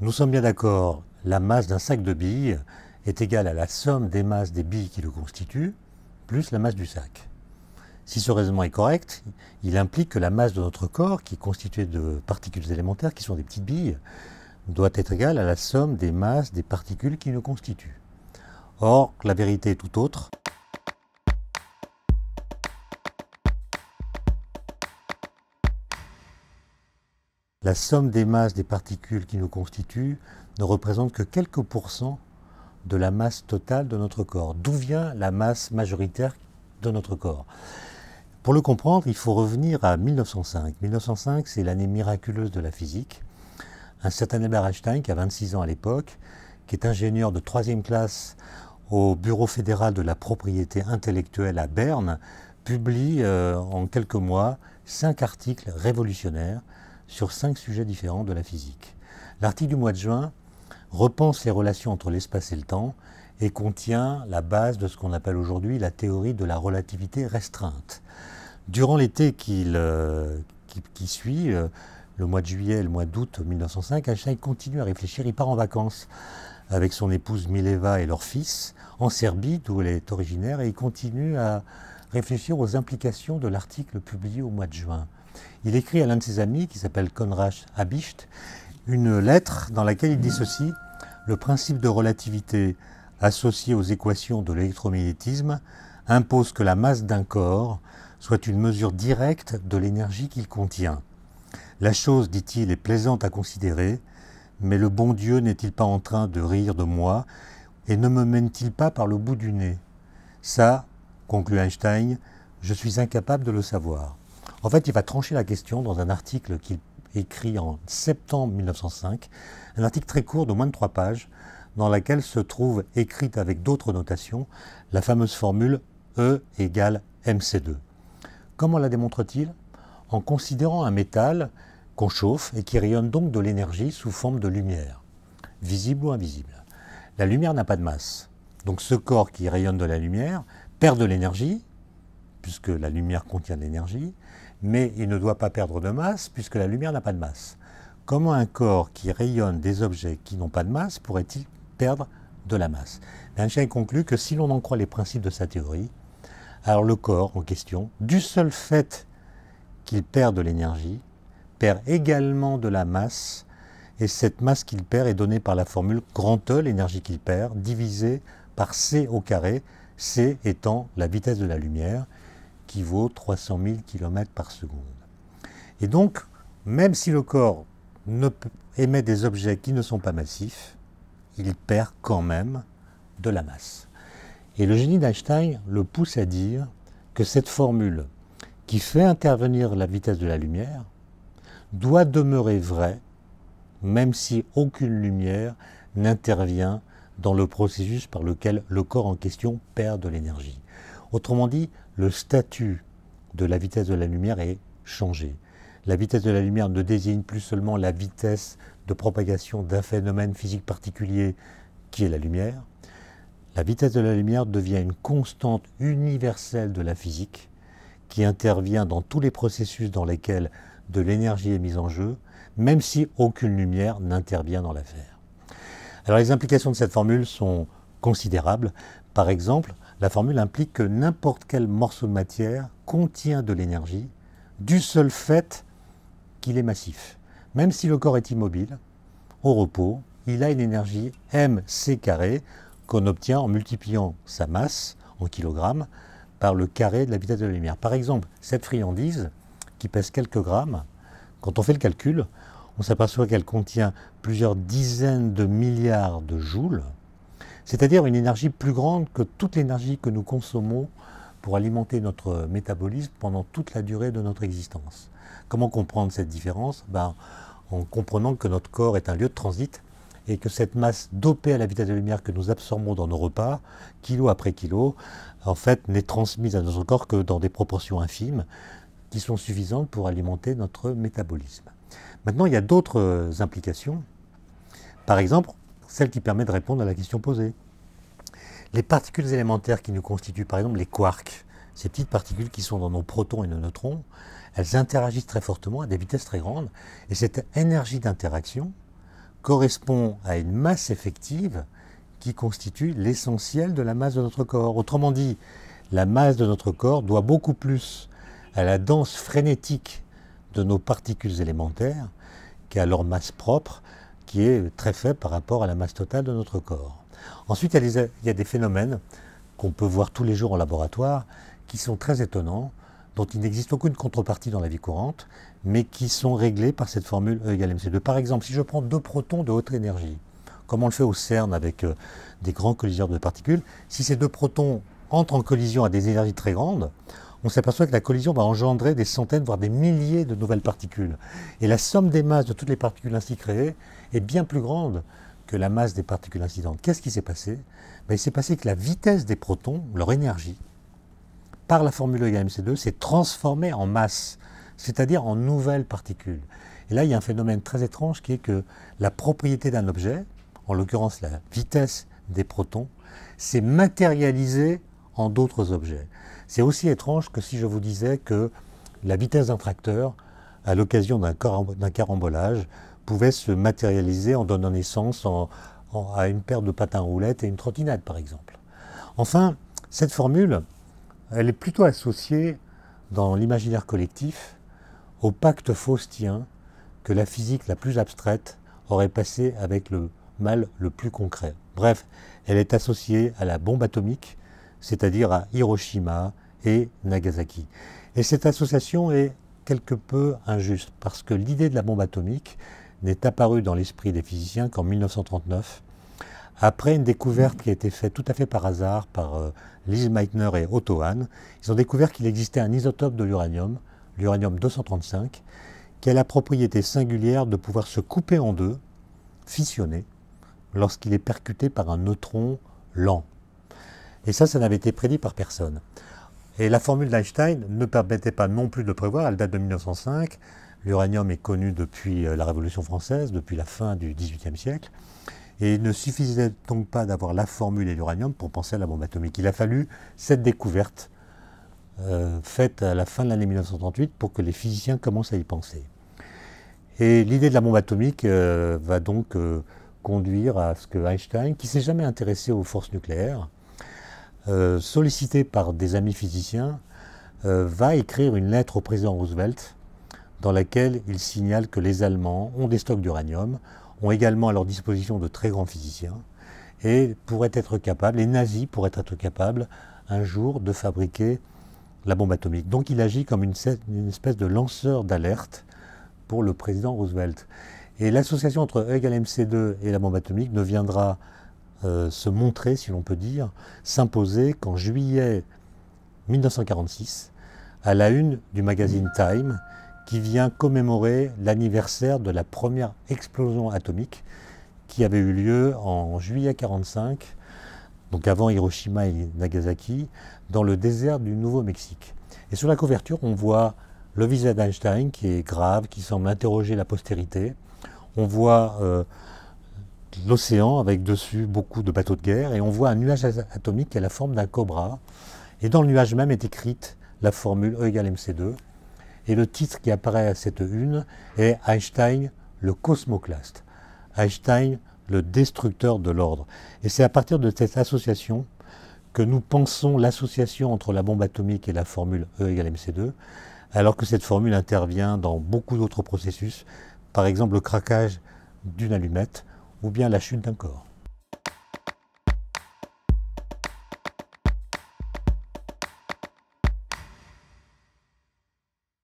Nous sommes bien d'accord, la masse d'un sac de billes est égale à la somme des masses des billes qui le constituent, plus la masse du sac. Si ce raisonnement est correct, il implique que la masse de notre corps, qui est constituée de particules élémentaires, qui sont des petites billes, doit être égale à la somme des masses des particules qui le constituent. Or, la vérité est tout autre. La somme des masses des particules qui nous constituent ne représente que quelques pourcents de la masse totale de notre corps. D'où vient la masse majoritaire de notre corps? Pour le comprendre, il faut revenir à 1905. 1905, c'est l'année miraculeuse de la physique. Un certain Albert Einstein, qui a 26 ans à l'époque, qui est ingénieur de 3e classe au Bureau fédéral de la propriété intellectuelle à Berne, publie en quelques mois 5 articles révolutionnaires sur 5 sujets différents de la physique. L'article du mois de juin repense les relations entre l'espace et le temps et contient la base de ce qu'on appelle aujourd'hui la théorie de la relativité restreinte. Durant l'été qui suit, le mois de juillet et le mois d'août 1905, Einstein continue à réfléchir. Il part en vacances avec son épouse Mileva et leur fils en Serbie, d'où elle est originaire, et il continue à réfléchir aux implications de l'article publié au mois de juin. Il écrit à l'un de ses amis, qui s'appelle Konrad Habicht, une lettre dans laquelle il dit ceci: « Le principe de relativité associé aux équations de l'électromagnétisme impose que la masse d'un corps soit une mesure directe de l'énergie qu'il contient. La chose, dit-il, est plaisante à considérer, mais le bon Dieu n'est-il pas en train de rire de moi et ne me mène-t-il pas par le bout du nez? Ça, conclut Einstein, je suis incapable de le savoir. » En fait, il va trancher la question dans un article qu'il écrit en septembre 1905, un article très court de moins de 3 pages, dans laquelle se trouve écrite avec d'autres notations la fameuse formule E égale mc2. Comment la démontre-t-il? En considérant un métal qu'on chauffe et qui rayonne donc de l'énergie sous forme de lumière, visible ou invisible. La lumière n'a pas de masse, donc ce corps qui rayonne de la lumière perd de l'énergie, puisque la lumière contient de l'énergie, mais il ne doit pas perdre de masse, puisque la lumière n'a pas de masse. Comment un corps qui rayonne des objets qui n'ont pas de masse pourrait-il perdre de la masse? Einstein conclut que si l'on en croit les principes de sa théorie, alors le corps en question, du seul fait qu'il perd de l'énergie, perd également de la masse, et cette masse qu'il perd est donnée par la formule grand E, l'énergie qu'il perd, divisée par c au carré, c étant la vitesse de la lumière, qui vaut 300 000 km par seconde. Et donc, même si le corps émet des objets qui ne sont pas massifs, il perd quand même de la masse. Et le génie d'Einstein le pousse à dire que cette formule, qui fait intervenir la vitesse de la lumière, doit demeurer vraie, même si aucune lumière n'intervient dans le processus par lequel le corps en question perd de l'énergie. Autrement dit, le statut de la vitesse de la lumière est changé. La vitesse de la lumière ne désigne plus seulement la vitesse de propagation d'un phénomène physique particulier qui est la lumière. La vitesse de la lumière devient une constante universelle de la physique qui intervient dans tous les processus dans lesquels de l'énergie est mise en jeu, même si aucune lumière n'intervient dans l'affaire. Alors les implications de cette formule sont considérables. Par exemple, la formule implique que n'importe quel morceau de matière contient de l'énergie du seul fait qu'il est massif. Même si le corps est immobile, au repos, il a une énergie mc carré qu'on obtient en multipliant sa masse en kilogrammes par le carré de la vitesse de la lumière. Par exemple, cette friandise qui pèse quelques grammes, quand on fait le calcul, on s'aperçoit qu'elle contient plusieurs dizaines de milliards de joules, c'est-à-dire une énergie plus grande que toute l'énergie que nous consommons pour alimenter notre métabolisme pendant toute la durée de notre existence. Comment comprendre cette différence? En comprenant que notre corps est un lieu de transit et que cette masse dopée à la vitesse de la lumière que nous absorbons dans nos repas, kilo après kilo, en fait n'est transmise à notre corps que dans des proportions infimes qui sont suffisantes pour alimenter notre métabolisme. Maintenant, il y a d'autres implications. Par exemple, celle qui permet de répondre à la question posée. Les particules élémentaires qui nous constituent, par exemple les quarks, ces petites particules qui sont dans nos protons et nos neutrons, elles interagissent très fortement à des vitesses très grandes, et cette énergie d'interaction correspond à une masse effective qui constitue l'essentiel de la masse de notre corps. Autrement dit, la masse de notre corps doit beaucoup plus à la danse frénétique de nos particules élémentaires qu'à leur masse propre, qui est très faible par rapport à la masse totale de notre corps. Ensuite, il y a des phénomènes qu'on peut voir tous les jours en laboratoire, qui sont très étonnants, dont il n'existe aucune contrepartie dans la vie courante, mais qui sont réglés par cette formule E égale mc2. Par exemple, si je prends deux protons de haute énergie, comme on le fait au CERN avec des grands colliseurs de particules, si ces deux protons entrent en collision à des énergies très grandes, on s'aperçoit que la collision va engendrer des centaines, voire des milliers de nouvelles particules. Et la somme des masses de toutes les particules ainsi créées est bien plus grande que la masse des particules incidentes. Qu'est-ce qui s'est passé? Il s'est passé que la vitesse des protons, leur énergie, par la formule E égale mc2, s'est transformée en masse, c'est-à-dire en nouvelles particules. Et là, il y a un phénomène très étrange qui est que la propriété d'un objet, en l'occurrence la vitesse des protons, s'est matérialisée en d'autres objets. C'est aussi étrange que si je vous disais que la vitesse d'un tracteur, à l'occasion d'un carambolage, pouvait se matérialiser en donnant naissance à une paire de patins roulettes et une trottinette, par exemple. Enfin, cette formule, elle est plutôt associée dans l'imaginaire collectif au pacte faustien que la physique la plus abstraite aurait passé avec le mal le plus concret. Bref, elle est associée à la bombe atomique, c'est-à-dire à Hiroshima et Nagasaki. Et cette association est quelque peu injuste, parce que l'idée de la bombe atomique n'est apparue dans l'esprit des physiciens qu'en 1939, après une découverte qui a été faite tout à fait par hasard par Lise Meitner et Otto Hahn. Ils ont découvert qu'il existait un isotope de l'uranium 235, qui a la propriété singulière de pouvoir se couper en deux, fissionner, lorsqu'il est percuté par un neutron lent. Et ça n'avait été prédit par personne. Et la formule d'Einstein ne permettait pas non plus de prévoir, elle date de 1905, l'uranium est connu depuis la Révolution française, depuis la fin du XVIIIe siècle, et il ne suffisait donc pas d'avoir la formule et l'uranium pour penser à la bombe atomique. Il a fallu cette découverte faite à la fin de l'année 1938 pour que les physiciens commencent à y penser. Et l'idée de la bombe atomique va donc conduire à ce que Einstein, qui ne s'est jamais intéressé aux forces nucléaires, sollicité par des amis physiciens, va écrire une lettre au président Roosevelt dans laquelle il signale que les Allemands ont des stocks d'uranium, ont également à leur disposition de très grands physiciens, et pourraient être capables, les nazis pourraient être capables un jour de fabriquer la bombe atomique. Donc il agit comme une espèce de lanceur d'alerte pour le président Roosevelt. Et l'association entre E égale mc2 et la bombe atomique ne viendra se montrer, si l'on peut dire, s'imposer qu'en juillet 1946, à la une du magazine Time, qui vient commémorer l'anniversaire de la première explosion atomique qui avait eu lieu en juillet 1945, donc avant Hiroshima et Nagasaki, dans le désert du Nouveau-Mexique. Et sur la couverture, on voit le visage d'Einstein qui est grave, qui semble interroger la postérité. On voit l'océan avec dessus beaucoup de bateaux de guerre, et on voit un nuage atomique qui a la forme d'un cobra. Et dans le nuage même est écrite la formule E égale mc2. Et le titre qui apparaît à cette une est Einstein, le cosmoclaste. Einstein, le destructeur de l'ordre. Et c'est à partir de cette association que nous pensons l'association entre la bombe atomique et la formule E égale mc2, alors que cette formule intervient dans beaucoup d'autres processus, par exemple le craquage d'une allumette ou bien la chute d'un corps.